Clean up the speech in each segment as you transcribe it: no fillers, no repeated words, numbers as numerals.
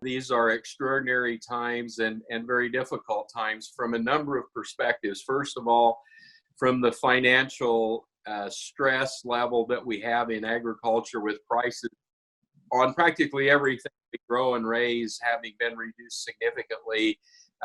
These are extraordinary times and very difficult times from a number of perspectives. First of all, from the financial stress level that we have in agriculture, with prices on practically everything we grow and raise having been reduced significantly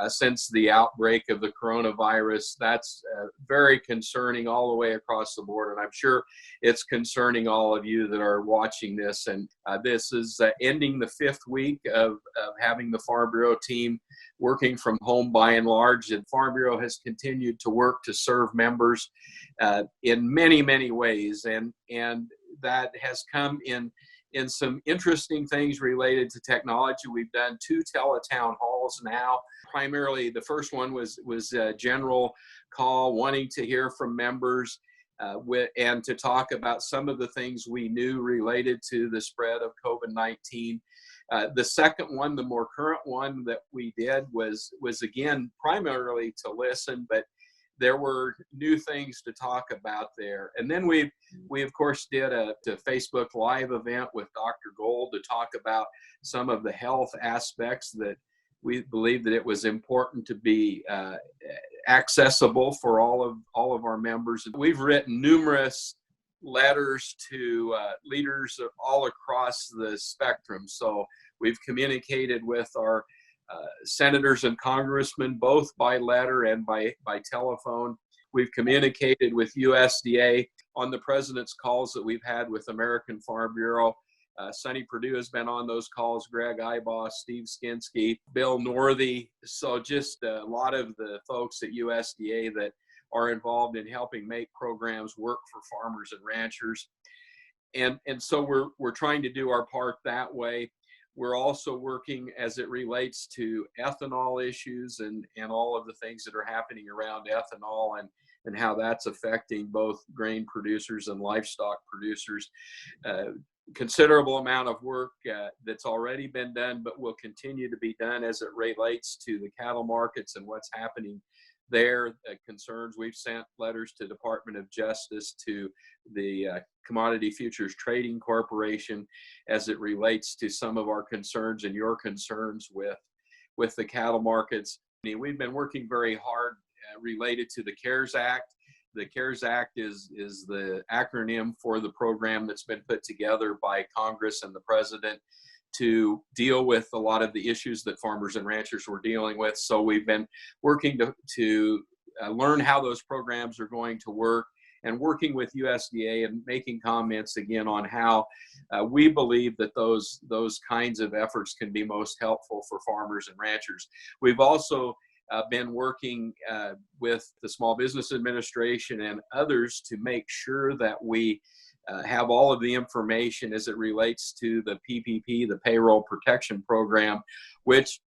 since the outbreak of the coronavirus. That's very concerning all the way across the board. And I'm sure it's concerning all of you that are watching this. And this is ending the 5th week of having the Farm Bureau team working from home by and large. And Farm Bureau has continued to work to serve members in many, many ways. And that has come in some interesting things related to technology. We've done 2 teletown halls now. Primarily, the first one was a general call wanting to hear from members and to talk about some of the things we knew related to the spread of COVID-19. The second one, the more current one that we did was again primarily to listen, but there were new things to talk about there. And then we of course did a Facebook Live event with Dr. Gold to talk about some of the health aspects that we believe that it was important to be accessible for all of our members. We've written numerous letters to leaders all across the spectrum. So we've communicated with our senators and congressmen, both by letter and by telephone. We've communicated with USDA on the president's calls that we've had with American Farm Bureau. Sonny Perdue has been on those calls, Greg Iboss, Steve Skinsky, Bill Northey. So just a lot of the folks at USDA that are involved in helping make programs work for farmers and ranchers. And so we're trying to do our part that way. We're also working as it relates to ethanol issues and all of the things that are happening around ethanol and how that's affecting both grain producers and livestock producers. Considerable amount of work that's already been done, but will continue to be done as it relates to the cattle markets and what's happening there. Concerns. We've sent letters to Department of Justice, to the Commodity Futures Trading Corporation as it relates to some of our concerns and your concerns with the cattle markets. We've been working very hard related to the CARES Act. The CARES Act is the acronym for the program that's been put together by Congress and the President to deal with a lot of the issues that farmers and ranchers were dealing with. So we've been working to learn how those programs are going to work, and working with USDA and making comments again on how we believe that those kinds of efforts can be most helpful for farmers and ranchers. We've also been working with the Small Business Administration and others to make sure that we have all of the information as it relates to the PPP, the Payroll Protection Program, which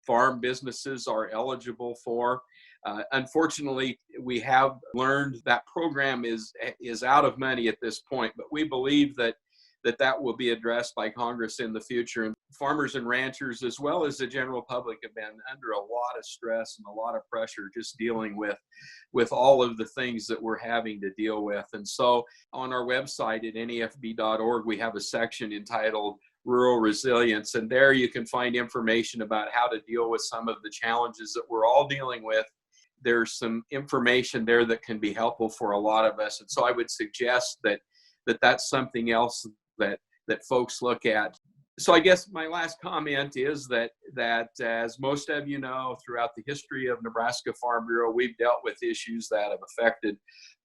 farm businesses are eligible for. Unfortunately, we have learned that program is out of money at this point, but we believe that will be addressed by Congress in the future. And farmers and ranchers, as well as the general public, have been under a lot of stress and a lot of pressure just dealing with all of the things that we're having to deal with. And so on our website at NEFB.org, we have a section entitled Rural Resilience, and there you can find information about how to deal with some of the challenges that we're all dealing with. There's some information there that can be helpful for a lot of us. And so I would suggest that's something else that folks look at. So I guess my last comment is that as most of you know, throughout the history of Nebraska Farm Bureau, we've dealt with issues that have affected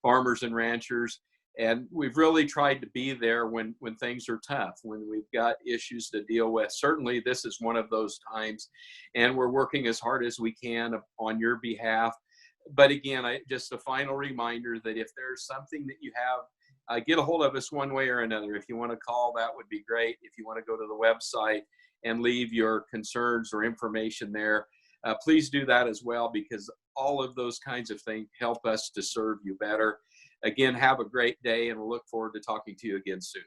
farmers and ranchers. And we've really tried to be there when things are tough, when we've got issues to deal with. Certainly, this is one of those times, and we're working as hard as we can on your behalf. But again, just a final reminder that if there's something that you have, get a hold of us one way or another. If you want to call, that would be great. If you want to go to the website and leave your concerns or information there, please do that as well, because all of those kinds of things help us to serve you better. Again, have a great day, and we'll look forward to talking to you again soon.